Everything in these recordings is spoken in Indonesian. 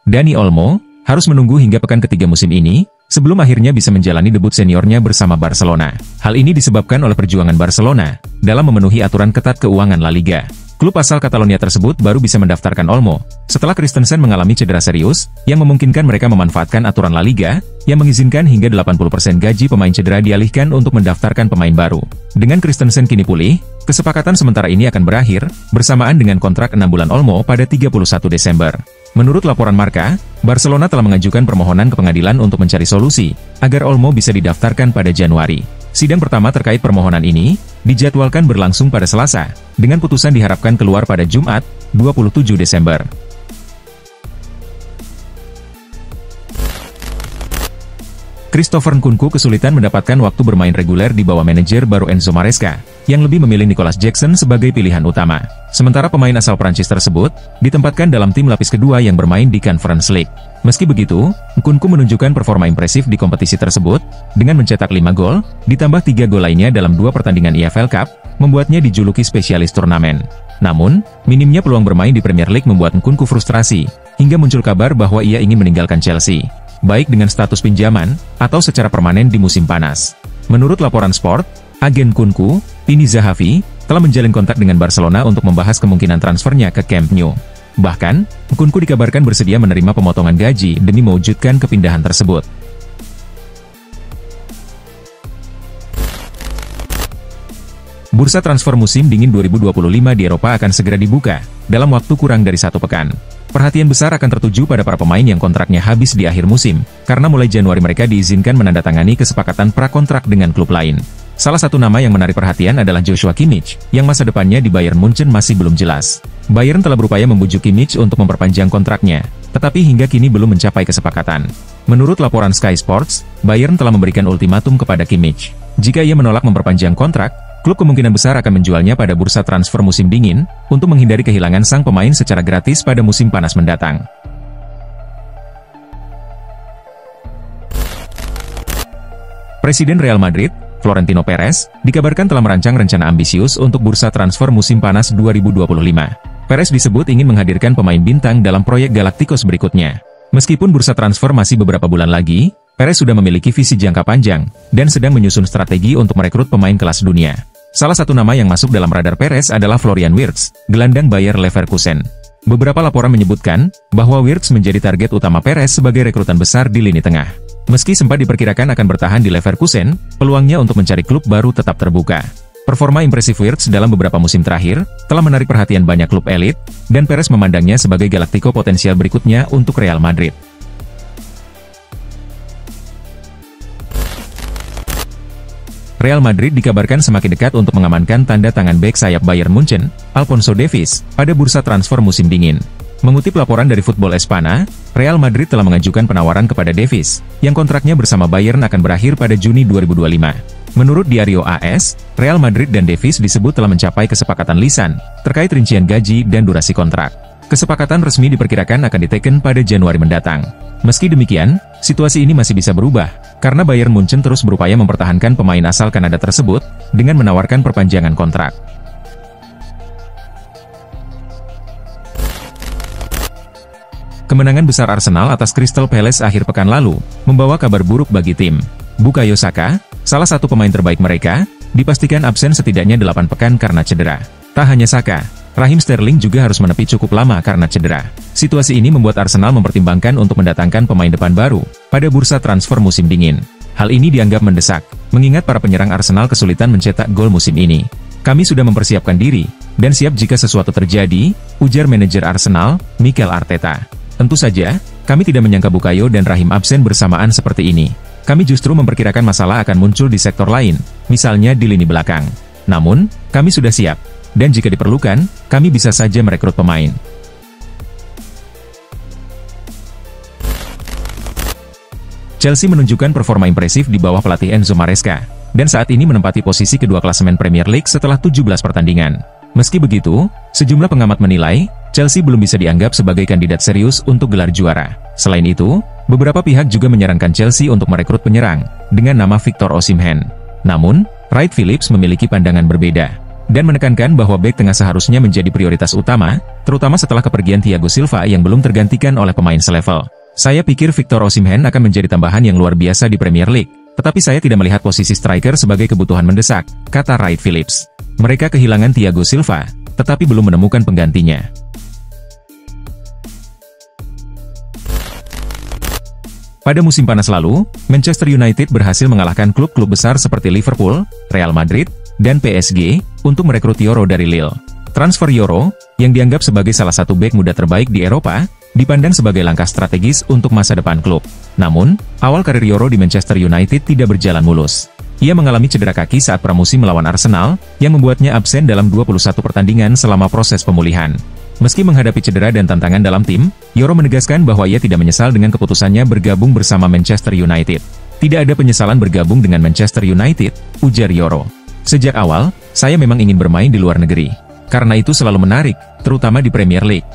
Dani Olmo, harus menunggu hingga pekan ketiga musim ini, sebelum akhirnya bisa menjalani debut seniornya bersama Barcelona. Hal ini disebabkan oleh perjuangan Barcelona dalam memenuhi aturan ketat keuangan La Liga. Klub asal Catalonia tersebut baru bisa mendaftarkan Olmo setelah Christensen mengalami cedera serius, yang memungkinkan mereka memanfaatkan aturan La Liga, yang mengizinkan hingga 80% gaji pemain cedera dialihkan untuk mendaftarkan pemain baru. Dengan Christensen kini pulih, kesepakatan sementara ini akan berakhir, bersamaan dengan kontrak 6 bulan Olmo pada 31 Desember. Menurut laporan Marca, Barcelona telah mengajukan permohonan ke pengadilan untuk mencari solusi, agar Olmo bisa didaftarkan pada Januari. Sidang pertama terkait permohonan ini, dijadwalkan berlangsung pada Selasa, dengan putusan diharapkan keluar pada Jumat, 27 Desember. Christopher Nkunku kesulitan mendapatkan waktu bermain reguler di bawah manajer baru Enzo Maresca, yang lebih memilih Nicolas Jackson sebagai pilihan utama. Sementara pemain asal Prancis tersebut, ditempatkan dalam tim lapis kedua yang bermain di Conference League. Meski begitu, Nkunku menunjukkan performa impresif di kompetisi tersebut, dengan mencetak 5 gol, ditambah 3 gol lainnya dalam 2 pertandingan EFL Cup, membuatnya dijuluki spesialis turnamen. Namun, minimnya peluang bermain di Premier League membuat Nkunku frustrasi, hingga muncul kabar bahwa ia ingin meninggalkan Chelsea, baik dengan status pinjaman, atau secara permanen di musim panas. Menurut laporan Sport, agen Nkunku, Pini Zahavi, telah menjalin kontak dengan Barcelona untuk membahas kemungkinan transfernya ke Camp Nou. Bahkan, Nkunku dikabarkan bersedia menerima pemotongan gaji demi mewujudkan kepindahan tersebut. Bursa transfer musim dingin 2025 di Eropa akan segera dibuka, dalam waktu kurang dari 1 pekan. Perhatian besar akan tertuju pada para pemain yang kontraknya habis di akhir musim, karena mulai Januari mereka diizinkan menandatangani kesepakatan prakontrak dengan klub lain. Salah satu nama yang menarik perhatian adalah Joshua Kimmich, yang masa depannya di Bayern Munchen masih belum jelas. Bayern telah berupaya membujuk Kimmich untuk memperpanjang kontraknya, tetapi hingga kini belum mencapai kesepakatan. Menurut laporan Sky Sports, Bayern telah memberikan ultimatum kepada Kimmich. Jika ia menolak memperpanjang kontrak, klub kemungkinan besar akan menjualnya pada bursa transfer musim dingin, untuk menghindari kehilangan sang pemain secara gratis pada musim panas mendatang. Presiden Real Madrid, Florentino Perez, dikabarkan telah merancang rencana ambisius untuk bursa transfer musim panas 2025. Perez disebut ingin menghadirkan pemain bintang dalam proyek Galacticos berikutnya. Meskipun bursa transfer masih beberapa bulan lagi, Perez sudah memiliki visi jangka panjang, dan sedang menyusun strategi untuk merekrut pemain kelas dunia. Salah satu nama yang masuk dalam radar Perez adalah Florian Wirtz, gelandang Bayer Leverkusen. Beberapa laporan menyebutkan bahwa Wirtz menjadi target utama Perez sebagai rekrutan besar di lini tengah. Meski sempat diperkirakan akan bertahan di Leverkusen, peluangnya untuk mencari klub baru tetap terbuka. Performa impresif Wirtz dalam beberapa musim terakhir telah menarik perhatian banyak klub elit, dan Perez memandangnya sebagai Galactico potensial berikutnya untuk Real Madrid. Real Madrid dikabarkan semakin dekat untuk mengamankan tanda tangan bek sayap Bayern Munchen, Alphonso Davies, pada bursa transfer musim dingin. Mengutip laporan dari Football Espana, Real Madrid telah mengajukan penawaran kepada Davies, yang kontraknya bersama Bayern akan berakhir pada Juni 2025. Menurut Diario AS, Real Madrid dan Davies disebut telah mencapai kesepakatan lisan, terkait rincian gaji dan durasi kontrak. Kesepakatan resmi diperkirakan akan diteken pada Januari mendatang. Meski demikian, situasi ini masih bisa berubah, karena Bayern Munchen terus berupaya mempertahankan pemain asal Kanada tersebut, dengan menawarkan perpanjangan kontrak. Kemenangan besar Arsenal atas Crystal Palace akhir pekan lalu, membawa kabar buruk bagi tim. Bukayo Saka, salah satu pemain terbaik mereka, dipastikan absen setidaknya 8 pekan karena cedera. Tak hanya Saka, Raheem Sterling juga harus menepi cukup lama karena cedera. Situasi ini membuat Arsenal mempertimbangkan untuk mendatangkan pemain depan baru pada bursa transfer musim dingin. Hal ini dianggap mendesak, mengingat para penyerang Arsenal kesulitan mencetak gol musim ini. Kami sudah mempersiapkan diri, dan siap jika sesuatu terjadi, ujar manajer Arsenal, Mikel Arteta. Tentu saja, kami tidak menyangka Bukayo dan Raheem absen bersamaan seperti ini. Kami justru memperkirakan masalah akan muncul di sektor lain, misalnya di lini belakang. Namun, kami sudah siap, dan jika diperlukan, kami bisa saja merekrut pemain. Chelsea menunjukkan performa impresif di bawah pelatih Enzo Maresca, dan saat ini menempati posisi kedua klasemen Premier League setelah 17 pertandingan. Meski begitu, sejumlah pengamat menilai, Chelsea belum bisa dianggap sebagai kandidat serius untuk gelar juara. Selain itu, beberapa pihak juga menyarankan Chelsea untuk merekrut penyerang, dengan nama Victor Osimhen. Namun, Wright Phillips memiliki pandangan berbeda. dan menekankan bahwa bek tengah seharusnya menjadi prioritas utama, terutama setelah kepergian Thiago Silva yang belum tergantikan oleh pemain selevel. Saya pikir Victor Osimhen akan menjadi tambahan yang luar biasa di Premier League, tetapi saya tidak melihat posisi striker sebagai kebutuhan mendesak, kata Wright Phillips. Mereka kehilangan Thiago Silva, tetapi belum menemukan penggantinya. Pada musim panas lalu, Manchester United berhasil mengalahkan klub-klub besar seperti Liverpool, Real Madrid, dan PSG, untuk merekrut Yoro dari Lille. Transfer Yoro, yang dianggap sebagai salah satu bek muda terbaik di Eropa, dipandang sebagai langkah strategis untuk masa depan klub. Namun, awal karir Yoro di Manchester United tidak berjalan mulus. Ia mengalami cedera kaki saat pramusim melawan Arsenal, yang membuatnya absen dalam 21 pertandingan selama proses pemulihan. Meski menghadapi cedera dan tantangan dalam tim, Yoro menegaskan bahwa ia tidak menyesal dengan keputusannya bergabung bersama Manchester United. Tidak ada penyesalan bergabung dengan Manchester United, ujar Yoro. Sejak awal, saya memang ingin bermain di luar negeri. Karena itu selalu menarik, terutama di Premier League.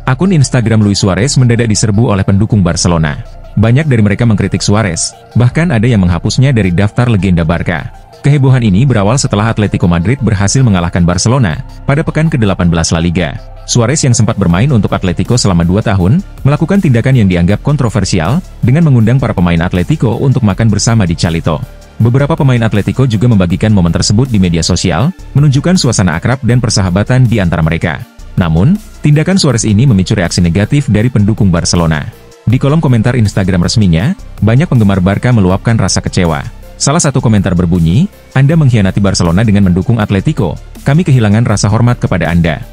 Akun Instagram Luis Suarez mendadak diserbu oleh pendukung Barcelona. Banyak dari mereka mengkritik Suarez, bahkan ada yang menghapusnya dari daftar legenda Barca. Kehebohan ini berawal setelah Atletico Madrid berhasil mengalahkan Barcelona pada pekan ke-18 La Liga. Suarez yang sempat bermain untuk Atletico selama 2 tahun, melakukan tindakan yang dianggap kontroversial, dengan mengundang para pemain Atletico untuk makan bersama di Calito. Beberapa pemain Atletico juga membagikan momen tersebut di media sosial, menunjukkan suasana akrab dan persahabatan di antara mereka. Namun, tindakan Suarez ini memicu reaksi negatif dari pendukung Barcelona. Di kolom komentar Instagram resminya, banyak penggemar Barca meluapkan rasa kecewa. Salah satu komentar berbunyi, "Anda mengkhianati Barcelona dengan mendukung Atletico. Kami kehilangan rasa hormat kepada Anda."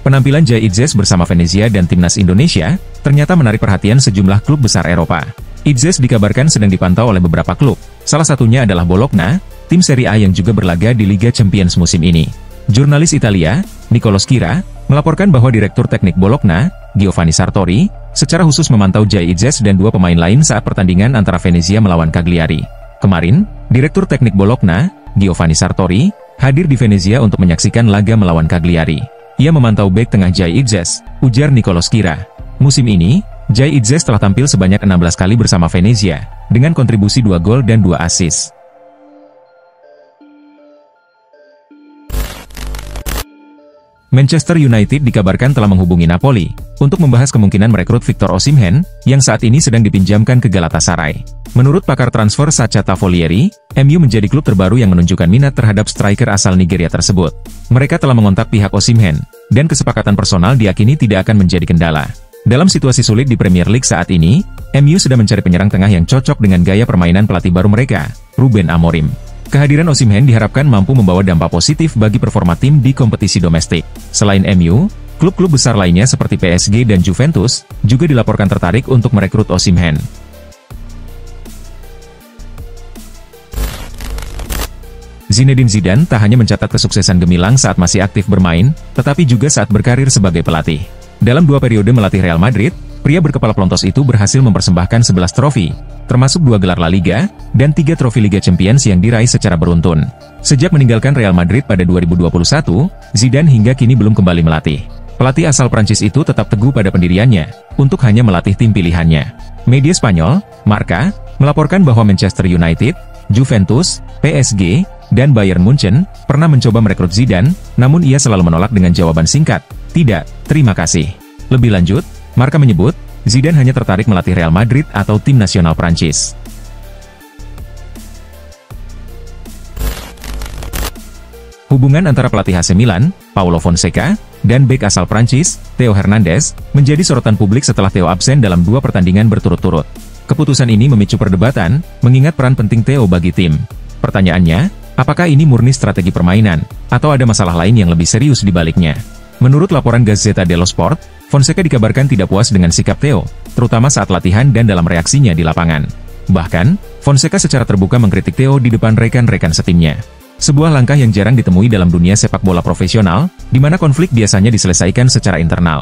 Penampilan Jay Itzes bersama Venezia dan timnas Indonesia ternyata menarik perhatian sejumlah klub besar Eropa. Itzes dikabarkan sedang dipantau oleh beberapa klub, salah satunya adalah Bologna, tim Serie A yang juga berlaga di Liga Champions musim ini. Jurnalis Italia, Nicolo Schira, melaporkan bahwa Direktur Teknik Bologna, Giovanni Sartori, secara khusus memantau Jay Itzes dan 2 pemain lain saat pertandingan antara Venezia melawan Cagliari. Kemarin, Direktur Teknik Bologna, Giovanni Sartori, hadir di Venezia untuk menyaksikan laga melawan Cagliari. Ia memantau bek tengah Jay Itzes, ujar Nicolo Schira. Musim ini, Jay Itzes telah tampil sebanyak 16 kali bersama Venezia, dengan kontribusi 2 gol dan 2 assist. Manchester United dikabarkan telah menghubungi Napoli untuk membahas kemungkinan merekrut Victor Osimhen yang saat ini sedang dipinjamkan ke Galatasaray. Menurut pakar transfer Sacha Tavolieri, MU menjadi klub terbaru yang menunjukkan minat terhadap striker asal Nigeria tersebut. Mereka telah mengontak pihak Osimhen, dan kesepakatan personal diyakini tidak akan menjadi kendala. Dalam situasi sulit di Premier League saat ini, MU sedang mencari penyerang tengah yang cocok dengan gaya permainan pelatih baru mereka, Ruben Amorim. Kehadiran Osimhen diharapkan mampu membawa dampak positif bagi performa tim di kompetisi domestik. Selain MU, klub-klub besar lainnya seperti PSG dan Juventus juga dilaporkan tertarik untuk merekrut Osimhen. Zinedine Zidane tak hanya mencatat kesuksesan gemilang saat masih aktif bermain, tetapi juga saat berkarir sebagai pelatih. Dalam 2 periode melatih Real Madrid, pria berkepala pelontos itu berhasil mempersembahkan 11 trofi, termasuk 2 gelar La Liga, dan 3 trofi Liga Champions yang diraih secara beruntun. Sejak meninggalkan Real Madrid pada 2021, Zidane hingga kini belum kembali melatih. Pelatih asal Prancis itu tetap teguh pada pendiriannya, untuk hanya melatih tim pilihannya. Media Spanyol, Marca, melaporkan bahwa Manchester United, Juventus, PSG, dan Bayern Munchen pernah mencoba merekrut Zidane, namun ia selalu menolak dengan jawaban singkat, "Tidak, terima kasih." Lebih lanjut, Marca menyebut, Zidane hanya tertarik melatih Real Madrid atau tim nasional Prancis. Hubungan antara pelatih AC Milan, Paulo Fonseca, dan bek asal Prancis, Theo Hernandez, menjadi sorotan publik setelah Theo absen dalam 2 pertandingan berturut-turut. Keputusan ini memicu perdebatan, mengingat peran penting Theo bagi tim. Pertanyaannya, apakah ini murni strategi permainan, atau ada masalah lain yang lebih serius di baliknya? Menurut laporan Gazzetta dello Sport, Fonseca dikabarkan tidak puas dengan sikap Theo, terutama saat latihan dan dalam reaksinya di lapangan. Bahkan, Fonseca secara terbuka mengkritik Theo di depan rekan-rekan setimnya. Sebuah langkah yang jarang ditemui dalam dunia sepak bola profesional, di mana konflik biasanya diselesaikan secara internal.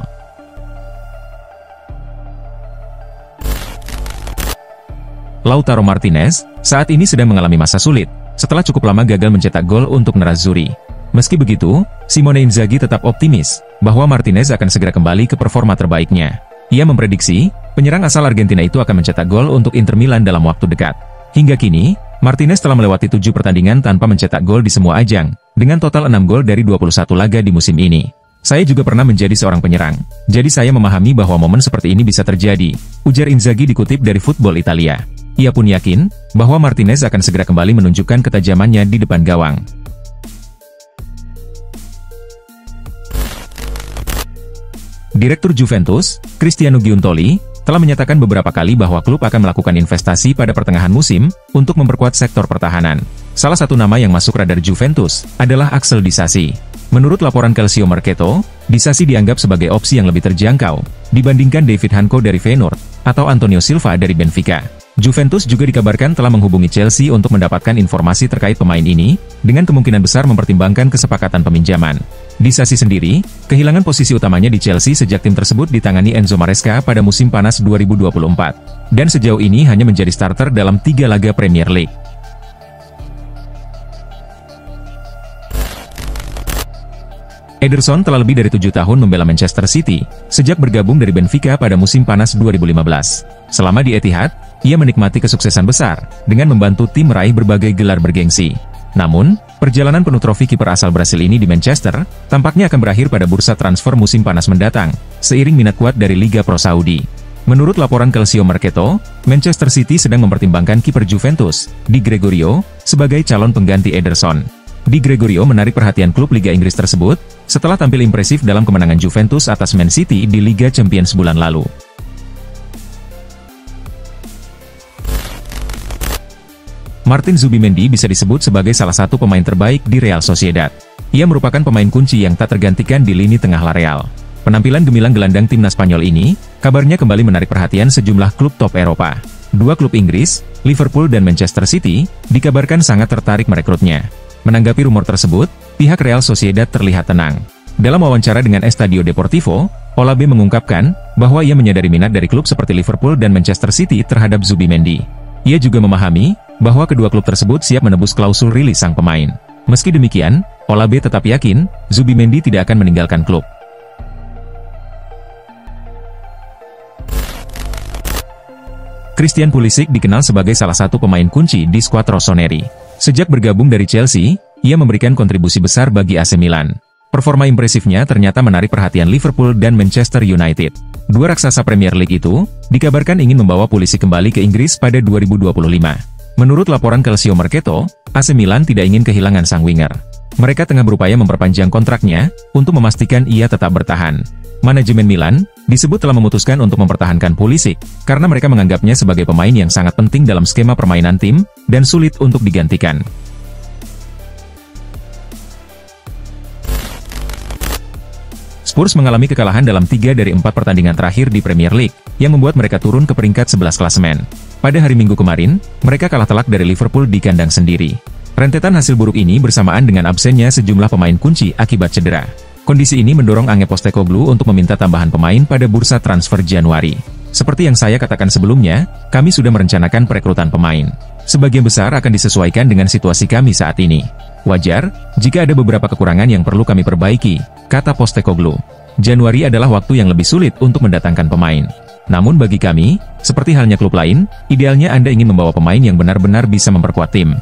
Lautaro Martinez, saat ini sedang mengalami masa sulit, setelah cukup lama gagal mencetak gol untuk Nerazzurri. Meski begitu, Simone Inzaghi tetap optimis bahwa Martinez akan segera kembali ke performa terbaiknya. Ia memprediksi, penyerang asal Argentina itu akan mencetak gol untuk Inter Milan dalam waktu dekat. Hingga kini, Martinez telah melewati 7 pertandingan tanpa mencetak gol di semua ajang, dengan total 6 gol dari 21 laga di musim ini. Saya juga pernah menjadi seorang penyerang, jadi saya memahami bahwa momen seperti ini bisa terjadi, ujar Inzaghi dikutip dari Football Italia. Ia pun yakin, bahwa Martinez akan segera kembali menunjukkan ketajamannya di depan gawang. Direktur Juventus, Cristiano Giuntoli, telah menyatakan beberapa kali bahwa klub akan melakukan investasi pada pertengahan musim untuk memperkuat sektor pertahanan. Salah satu nama yang masuk radar Juventus adalah Axel Disasi. Menurut laporan Calcio Mercato, Disasi dianggap sebagai opsi yang lebih terjangkau dibandingkan David Hanko dari Feyenoord atau Antonio Silva dari Benfica. Juventus juga dikabarkan telah menghubungi Chelsea untuk mendapatkan informasi terkait pemain ini, dengan kemungkinan besar mempertimbangkan kesepakatan peminjaman. Disasi sendiri, kehilangan posisi utamanya di Chelsea sejak tim tersebut ditangani Enzo Maresca pada musim panas 2024, dan sejauh ini hanya menjadi starter dalam 3 laga Premier League. Ederson telah lebih dari 7 tahun membela Manchester City, sejak bergabung dari Benfica pada musim panas 2015. Selama di Etihad, ia menikmati kesuksesan besar, dengan membantu tim meraih berbagai gelar bergengsi. Namun, perjalanan penuh trofi kiper asal Brasil ini di Manchester, tampaknya akan berakhir pada bursa transfer musim panas mendatang, seiring minat kuat dari Liga Pro Saudi. Menurut laporan Calcio Mercato, Manchester City sedang mempertimbangkan kiper Juventus, Di Gregorio, sebagai calon pengganti Ederson. Di Gregorio menarik perhatian klub Liga Inggris tersebut, setelah tampil impresif dalam kemenangan Juventus atas Man City di Liga Champions bulan lalu. Martin Zubimendi bisa disebut sebagai salah satu pemain terbaik di Real Sociedad. Ia merupakan pemain kunci yang tak tergantikan di lini tengah La Real. Penampilan gemilang gelandang timnas Spanyol ini, kabarnya kembali menarik perhatian sejumlah klub top Eropa. 2 klub Inggris, Liverpool dan Manchester City, dikabarkan sangat tertarik merekrutnya. Menanggapi rumor tersebut, pihak Real Sociedad terlihat tenang. Dalam wawancara dengan Estadio Deportivo, Olabe mengungkapkan bahwa ia menyadari minat dari klub seperti Liverpool dan Manchester City terhadap Zubimendi. Ia juga memahami bahwa kedua klub tersebut siap menebus klausul rilis sang pemain. Meski demikian, Olabe tetap yakin Zubimendi tidak akan meninggalkan klub. Christian Pulisic dikenal sebagai salah satu pemain kunci di skuad rossoneri. Sejak bergabung dari Chelsea, ia memberikan kontribusi besar bagi AC Milan. Performa impresifnya ternyata menarik perhatian Liverpool dan Manchester United. 2 raksasa Premier League itu, dikabarkan ingin membawa Pulisic kembali ke Inggris pada 2025. Menurut laporan Calcio Mercato, AC Milan tidak ingin kehilangan sang winger. Mereka tengah berupaya memperpanjang kontraknya, untuk memastikan ia tetap bertahan. Manajemen Milan, disebut telah memutuskan untuk mempertahankan Pulisic, karena mereka menganggapnya sebagai pemain yang sangat penting dalam skema permainan tim, dan sulit untuk digantikan. Spurs mengalami kekalahan dalam 3 dari 4 pertandingan terakhir di Premier League, yang membuat mereka turun ke peringkat 11 klasemen. Pada hari Minggu kemarin, mereka kalah telak dari Liverpool di kandang sendiri. Rentetan hasil buruk ini bersamaan dengan absennya sejumlah pemain kunci akibat cedera. Kondisi ini mendorong Ange Postecoglou untuk meminta tambahan pemain pada bursa transfer Januari. Seperti yang saya katakan sebelumnya, kami sudah merencanakan perekrutan pemain. Sebagian besar akan disesuaikan dengan situasi kami saat ini. Wajar, jika ada beberapa kekurangan yang perlu kami perbaiki, kata Postecoglou. Januari adalah waktu yang lebih sulit untuk mendatangkan pemain. Namun bagi kami, seperti halnya klub lain, idealnya Anda ingin membawa pemain yang benar-benar bisa memperkuat tim.